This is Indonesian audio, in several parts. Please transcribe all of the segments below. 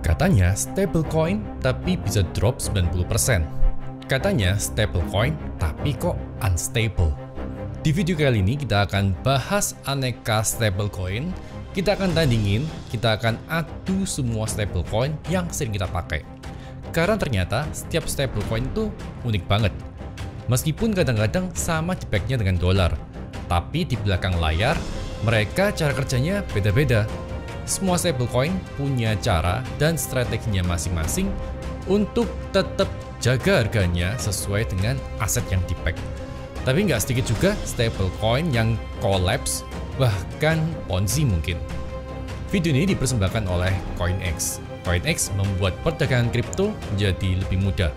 Katanya stablecoin tapi bisa drop 90%. Katanya stablecoin tapi kok unstable. Di video kali ini kita akan bahas aneka stablecoin, kita akan tandingin, kita akan adu semua stablecoin yang sering kita pakai. Karena ternyata setiap stablecoin itu unik banget. Meskipun kadang-kadang sama di-back-nya dengan dolar, tapi di belakang layar mereka cara kerjanya beda-beda. Semua stablecoin punya cara dan strateginya masing-masing untuk tetap jaga harganya sesuai dengan aset yang di-back. Tapi nggak sedikit juga stablecoin yang collapse, bahkan Ponzi mungkin. Video ini dipersembahkan oleh CoinEx. CoinEx membuat perdagangan kripto menjadi lebih mudah.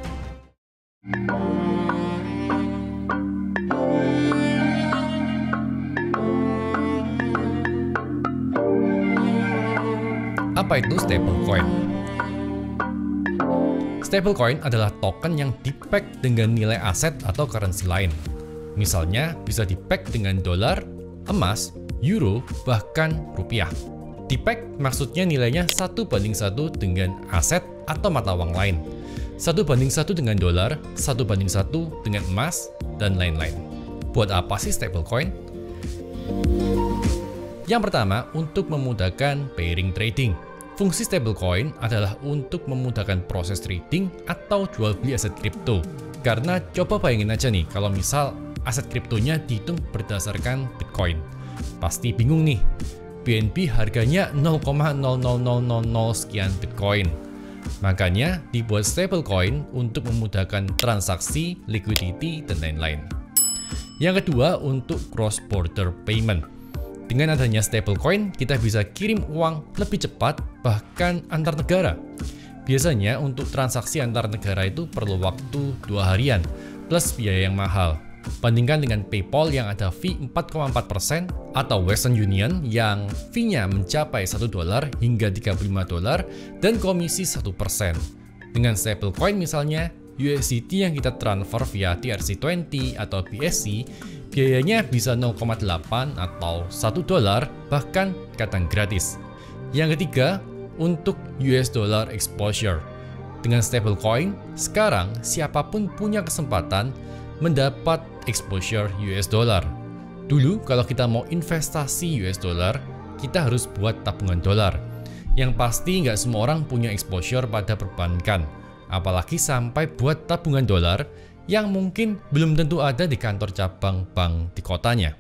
Apa itu stablecoin? Stablecoin adalah token yang di-back dengan nilai aset atau currency lain. Misalnya bisa di-back dengan dolar, emas, euro, bahkan rupiah. Di-back maksudnya nilainya 1:1 dengan aset atau mata uang lain. 1:1 dengan dolar, 1:1 dengan emas, dan lain-lain. Buat apa sih stablecoin? Yang pertama, untuk memudahkan pairing trading. Fungsi stablecoin adalah untuk memudahkan proses trading atau jual beli aset kripto. Karena coba bayangin aja nih, kalau misal aset kriptonya dihitung berdasarkan Bitcoin. Pasti bingung nih, BNB harganya 0,00000 sekian Bitcoin. Makanya dibuat stablecoin untuk memudahkan transaksi, liquidity, dan lain-lain. Yang kedua, untuk cross-border payment. Dengan adanya stablecoin, kita bisa kirim uang lebih cepat, bahkan antar negara. Biasanya untuk transaksi antar negara itu perlu waktu 2 harian, plus biaya yang mahal. Bandingkan dengan PayPal yang ada fee 4,4% atau Western Union yang fee-nya mencapai $1 hingga $35 dan komisi 1%. Dengan stablecoin misalnya, USDT yang kita transfer via TRC20 atau BSC, biayanya bisa 0,8 atau $1, bahkan kadang gratis. Yang ketiga, untuk US dollar exposure. Dengan stablecoin, sekarang siapapun punya kesempatan mendapat exposure US dollar. Dulu kalau kita mau investasi US dollar, kita harus buat tabungan dolar. Yang pasti nggak semua orang punya exposure pada perbankan, apalagi sampai buat tabungan dolar yang mungkin belum tentu ada di kantor cabang bank di kotanya.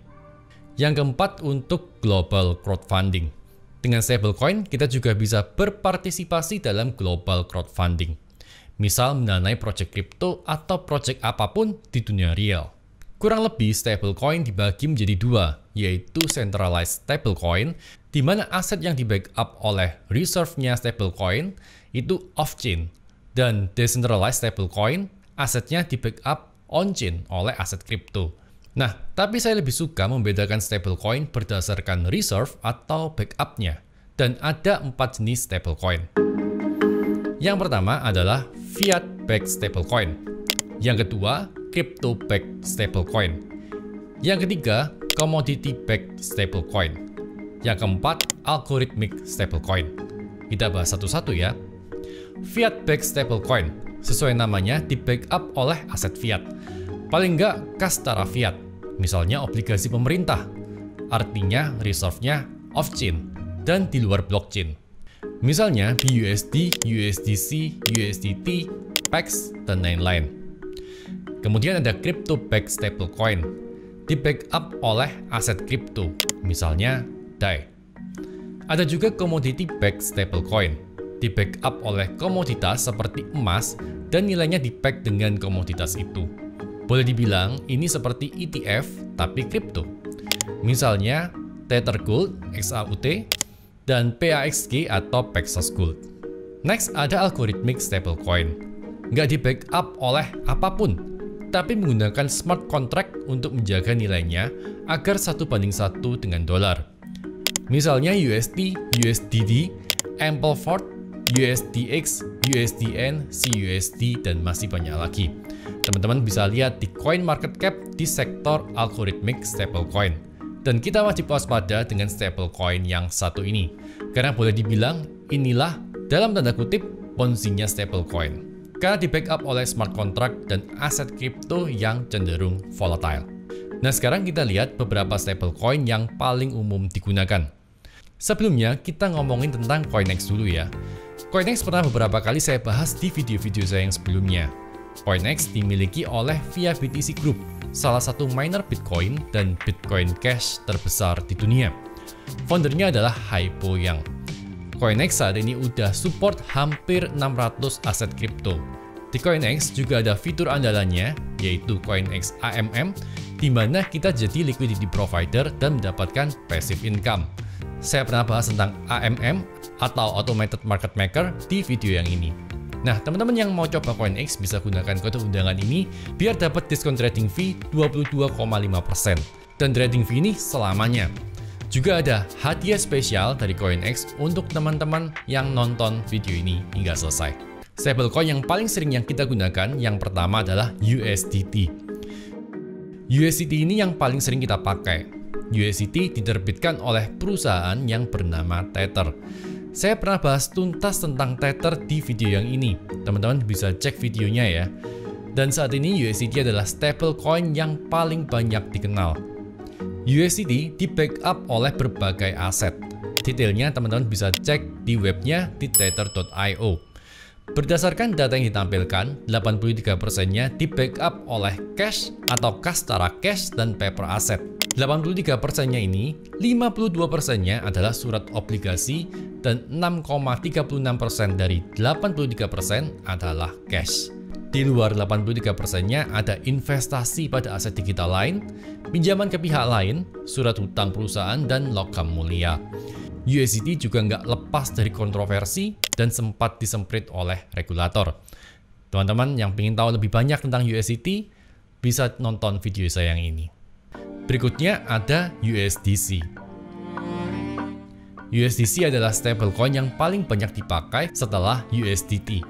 Yang keempat, untuk global crowdfunding. Dengan stablecoin, kita juga bisa berpartisipasi dalam global crowdfunding. Misal mendanai proyek kripto atau proyek apapun di dunia real. Kurang lebih stablecoin dibagi menjadi dua, yaitu centralized stablecoin, di mana aset yang di-backup oleh reserve-nya stablecoin itu off-chain, dan decentralized stablecoin, asetnya di-backup on-chain oleh aset kripto. Nah, tapi saya lebih suka membedakan stablecoin berdasarkan reserve atau backup-nya, dan ada 4 jenis stablecoin. Yang pertama adalah fiat-backed stablecoin. Yang kedua, crypto-backed stablecoin. Yang ketiga, commodity-backed stablecoin. Yang keempat, algorithmic stablecoin. Kita bahas satu-satu ya. Fiat-backed stablecoin, sesuai namanya di-backup oleh aset fiat. Paling nggak kas secara fiat, misalnya obligasi pemerintah. Artinya reserve-nya off-chain dan di luar blockchain. Misalnya BUSD, USDC, USDT, PAX, dan lain-lain. Kemudian ada crypto-backed stablecoin, di-backup oleh aset kripto, misalnya DAI. Ada juga commodity-backed stablecoin, di-backup oleh komoditas seperti emas dan nilainya di-back dengan komoditas itu. Boleh dibilang ini seperti ETF tapi kripto. Misalnya Tether Gold, XAUT, dan PAXG atau Paxos Gold. Next ada algorithmic stablecoin. Nggak di-backup oleh apapun, tapi menggunakan smart contract untuk menjaga nilainya agar 1:1 dengan dolar. Misalnya USD, USDD, Ampliford, USDX, USDN, CUSD, dan masih banyak lagi. Teman-teman bisa lihat di CoinMarketCap di sektor algorithmic stablecoin. Dan kita wajib waspada dengan stablecoin yang satu ini, karena boleh dibilang inilah Dalam tanda kutip, Ponzi-nya stablecoin, karena di backup oleh smart contract dan aset kripto yang cenderung volatile. Nah, sekarang kita lihat beberapa stablecoin yang paling umum digunakan. Sebelumnya, kita ngomongin tentang Coinex dulu ya. Coinex pernah beberapa kali saya bahas di video-video saya yang sebelumnya. Coinex dimiliki oleh VIA BTC Group, salah satu miner Bitcoin dan Bitcoin Cash terbesar di dunia. Foundernya adalah Haipo Yang. Coinex saat ini udah support hampir 600 aset kripto. Di Coinex juga ada fitur andalannya, yaitu Coinex AMM, di mana kita jadi liquidity provider dan mendapatkan passive income. Saya pernah bahas tentang AMM atau Automated Market Maker di video yang ini. Nah, teman-teman yang mau coba Coinex bisa gunakan kode undangan ini biar dapat diskon trading fee 22,5% dan trading fee ini selamanya. Juga ada hadiah spesial dari Coinex untuk teman-teman yang nonton video ini hingga selesai. Stablecoin yang paling sering yang kita gunakan yang pertama adalah USDT. USDT ini yang paling sering kita pakai. USDT diterbitkan oleh perusahaan yang bernama Tether. Saya pernah bahas tuntas tentang Tether di video yang ini. Teman-teman bisa cek videonya ya. Dan saat ini USDT adalah stablecoin yang paling banyak dikenal. USDT di-backup oleh berbagai aset. Detailnya teman-teman bisa cek di webnya di tether.io. Berdasarkan data yang ditampilkan, 83%-nya di-backup oleh cash atau kas secara cash dan paper asset. 83%-nya ini, 52%-nya adalah surat obligasi dan 6,36% dari 83% adalah cash. Di luar 83%-nya ada investasi pada aset digital lain, pinjaman ke pihak lain, surat hutang perusahaan, dan logam mulia. USDT juga nggak lepas dari kontroversi dan sempat disemprit oleh regulator. Teman-teman yang ingin tahu lebih banyak tentang USDT, bisa nonton video saya yang ini. Berikutnya ada USDC. USDC adalah stablecoin yang paling banyak dipakai setelah USDT.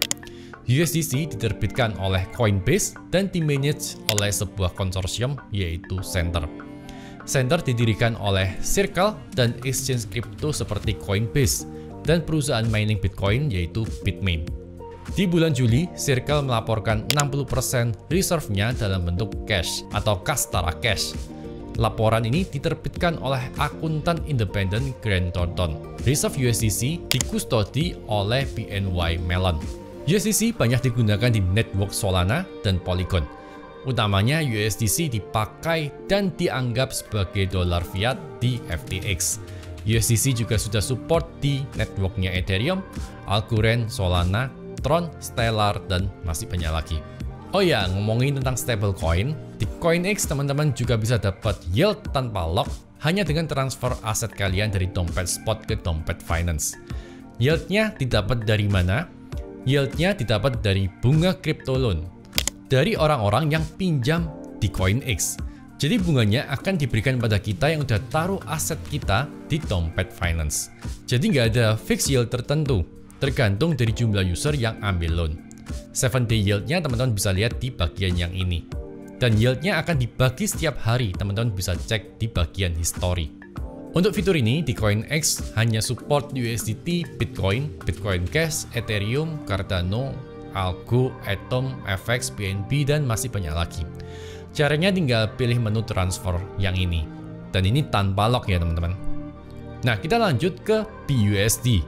USDC diterbitkan oleh Coinbase dan dimanage oleh sebuah konsorsium yaitu Centre. Centre didirikan oleh Circle dan exchange kripto seperti Coinbase dan perusahaan mining Bitcoin yaitu Bitmain. Di bulan Juli, Circle melaporkan 60% reserve-nya dalam bentuk cash atau kas setara cash. Laporan ini diterbitkan oleh akuntan independen Grant Thornton. Reserve USDC dikustodi oleh BNY Mellon. USDC banyak digunakan di network Solana dan Polygon. Utamanya USDC dipakai dan dianggap sebagai dolar fiat di FTX. USDC juga sudah support di networknya Ethereum, Algorand, Solana, Tron, Stellar, dan masih banyak lagi. Oh ya, ngomongin tentang stablecoin, di Coinex teman-teman juga bisa dapat yield tanpa lock hanya dengan transfer aset kalian dari dompet spot ke dompet finance. Yieldnya didapat dari mana? Yieldnya didapat dari bunga crypto loan dari orang-orang yang pinjam di Coinex. Jadi bunganya akan diberikan pada kita yang udah taruh aset kita di dompet finance. Jadi nggak ada fixed yield tertentu, tergantung dari jumlah user yang ambil loan. 7-day yield-nya teman-teman bisa lihat di bagian yang ini. Dan yield-nya akan dibagi setiap hari, teman-teman bisa cek di bagian history. Untuk fitur ini, di Coinex hanya support USDT, Bitcoin, Bitcoin Cash, Ethereum, Cardano, Algo, Atom, FX, BNB, dan masih banyak lagi. Caranya tinggal pilih menu transfer yang ini. Dan ini tanpa lock ya teman-teman. Nah, kita lanjut ke BUSD.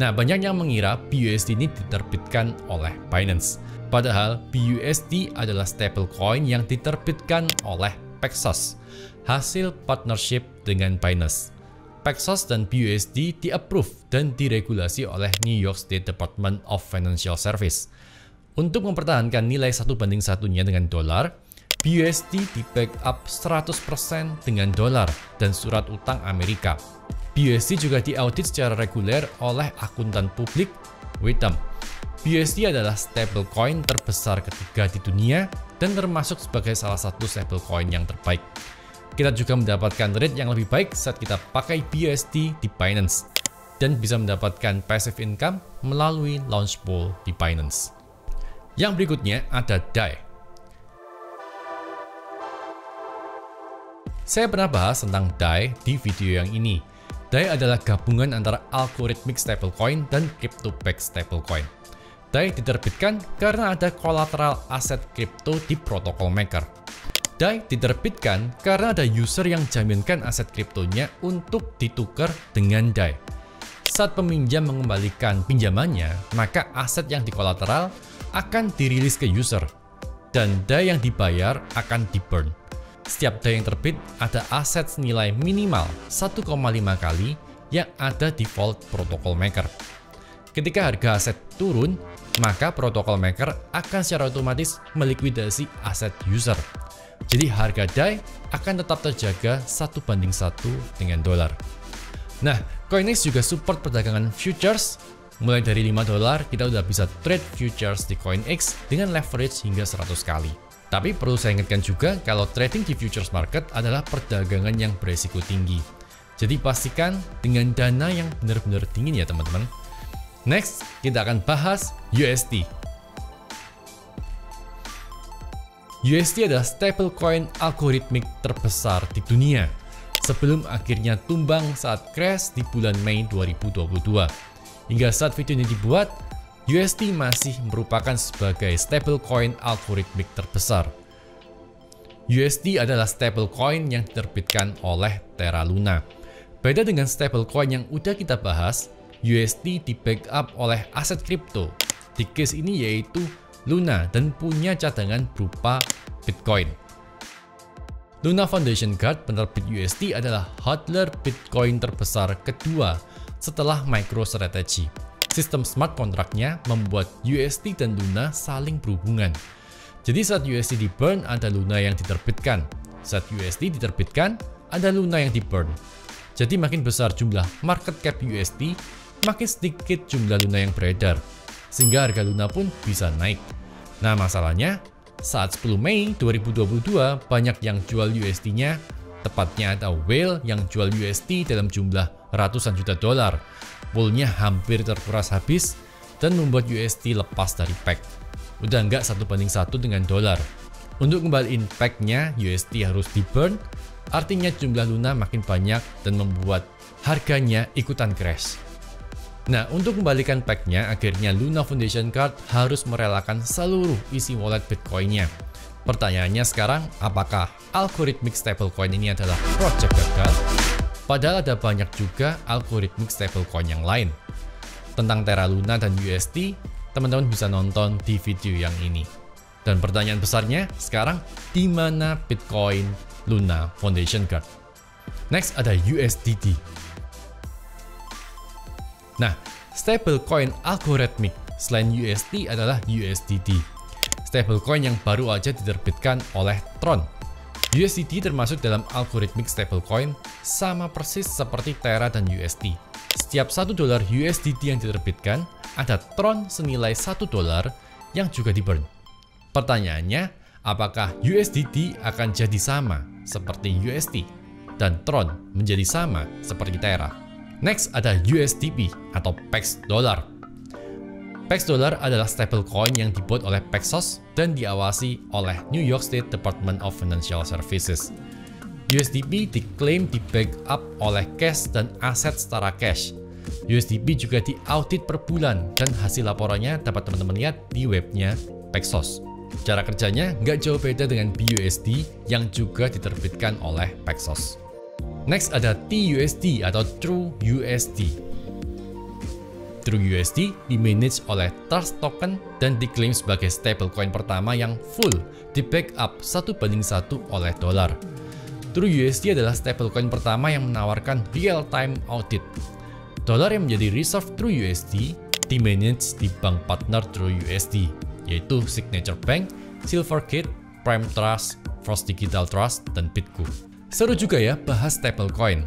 Nah, banyak yang mengira BUSD ini diterbitkan oleh Binance. Padahal BUSD adalah stablecoin yang diterbitkan oleh Paxos, hasil partnership dengan Binance. Paxos dan BUSD di-approve dan diregulasi oleh New York State Department of Financial Services. Untuk mempertahankan nilai 1:1-nya dengan dolar, BUSD di-backup 100% dengan dolar dan surat utang Amerika. BUSD juga diaudit secara reguler oleh akuntan publik Withum. BUSD adalah stablecoin terbesar ketiga di dunia dan termasuk sebagai salah satu stablecoin yang terbaik. Kita juga mendapatkan rate yang lebih baik saat kita pakai BUSD di Binance dan bisa mendapatkan passive income melalui launch pool di Binance. Yang berikutnya ada DAI. Saya pernah bahas tentang DAI di video yang ini. DAI adalah gabungan antara algorithmic stablecoin dan crypto-backed stablecoin. DAI diterbitkan karena ada kolateral aset kripto di protokol maker. DAI diterbitkan karena ada user yang jaminkan aset kriptonya untuk ditukar dengan DAI. Saat peminjam mengembalikan pinjamannya, maka aset yang dikolateral akan dirilis ke user, dan DAI yang dibayar akan di-burn. Setiap DAI yang terbit ada aset senilai minimal 1,5 kali yang ada di vault protokol maker. Ketika harga aset turun, maka protokol maker akan secara otomatis melikuidasi aset user. Jadi harga DAI akan tetap terjaga 1:1 dengan dolar. Nah, CoinEx juga support perdagangan futures. Mulai dari $5 kita udah bisa trade futures di CoinEx dengan leverage hingga 100 kali. Tapi perlu saya ingatkan juga kalau trading di futures market adalah perdagangan yang beresiko tinggi. Jadi pastikan dengan dana yang benar-benar dingin ya teman-teman. Next, kita akan bahas USD. USD adalah stablecoin algoritmik terbesar di dunia sebelum akhirnya tumbang saat crash di bulan Mei 2022. Hingga saat video ini dibuat, USD masih merupakan sebagai stablecoin algoritmik terbesar. USD adalah stablecoin yang diterbitkan oleh Terra Luna. Beda dengan stablecoin yang udah kita bahas, USD di-backup oleh aset kripto. Di case ini yaitu Luna dan punya cadangan berupa Bitcoin. Luna Foundation Guard penerbit USD adalah hodler Bitcoin terbesar kedua setelah MicroStrategy. Sistem smart contract-nya membuat USD dan Luna saling berhubungan. Jadi saat USD di-burn, ada Luna yang diterbitkan. Saat USD diterbitkan, ada Luna yang di-burn. Jadi makin besar jumlah market cap USD, makin sedikit jumlah Luna yang beredar. Sehingga harga Luna pun bisa naik. Nah masalahnya, saat 10 Mei 2022, banyak yang jual USD-nya. Tepatnya ada whale yang jual USD dalam jumlah ratusan juta dolar. Poolnya hampir terkuras habis dan membuat USD lepas dari peg. Udah nggak 1:1 dengan dolar. Untuk kembaliin peg-nya, USD harus di-burn, artinya jumlah Luna makin banyak dan membuat harganya ikutan crash. Nah, untuk kembalikan peg-nya, akhirnya Luna Foundation Guard harus merelakan seluruh isi wallet Bitcoin-nya. Pertanyaannya sekarang, apakah algorithmic stablecoin ini adalah project gagal? Padahal ada banyak juga algoritmik stablecoin yang lain. Tentang Terra Luna dan USD, teman-teman bisa nonton di video yang ini. Dan pertanyaan besarnya, sekarang di mana Bitcoin Luna Foundation Guard? Next ada USDT. Nah, stablecoin algoritmik selain USD adalah USDT. Stablecoin yang baru aja diterbitkan oleh Tron. USDT termasuk dalam algoritmik stablecoin sama persis seperti Terra dan USD. Setiap $1 USDT yang diterbitkan, ada Tron senilai $1 yang juga di-burn. Pertanyaannya, apakah USDT akan jadi sama seperti USD dan Tron menjadi sama seperti Terra? Next ada USDP atau PEX Dollar. PEX Dollar adalah stablecoin yang dibuat oleh Paxos dan diawasi oleh New York State Department of Financial Services. USDP diklaim di-backup oleh cash dan aset setara cash. USDP juga diaudit per bulan dan hasil laporannya dapat teman-teman lihat di webnya Paxos. Cara kerjanya nggak jauh beda dengan BUSD yang juga diterbitkan oleh Paxos. Next ada TUSD atau TrueUSD. TrueUSD dimanage oleh Trust Token dan diklaim sebagai stablecoin pertama yang full di-backup 1:1 oleh dolar. TrueUSD adalah stablecoin pertama yang menawarkan real-time audit. Dolar yang menjadi reserve TrueUSD dimanage di bank partner TrueUSD, yaitu Signature Bank, Silvergate, Prime Trust, First Digital Trust, dan Bitco. Seru juga ya bahas stablecoin.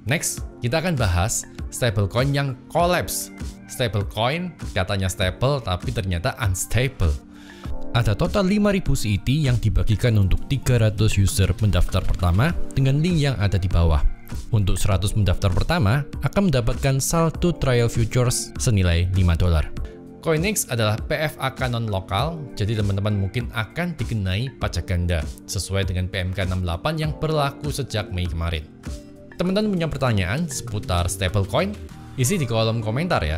Next, kita akan bahas stablecoin yang collapse. Stablecoin katanya stable tapi ternyata unstable. Ada total 5.000 CET yang dibagikan untuk 300 user pendaftar pertama dengan link yang ada di bawah. Untuk 100 pendaftar pertama akan mendapatkan saldo trial futures senilai $5. CoinEx adalah PFAK non-lokal, jadi teman-teman mungkin akan dikenai pajak ganda sesuai dengan PMK 68 yang berlaku sejak Mei kemarin. Teman-teman punya pertanyaan seputar stablecoin? Isi di kolom komentar ya.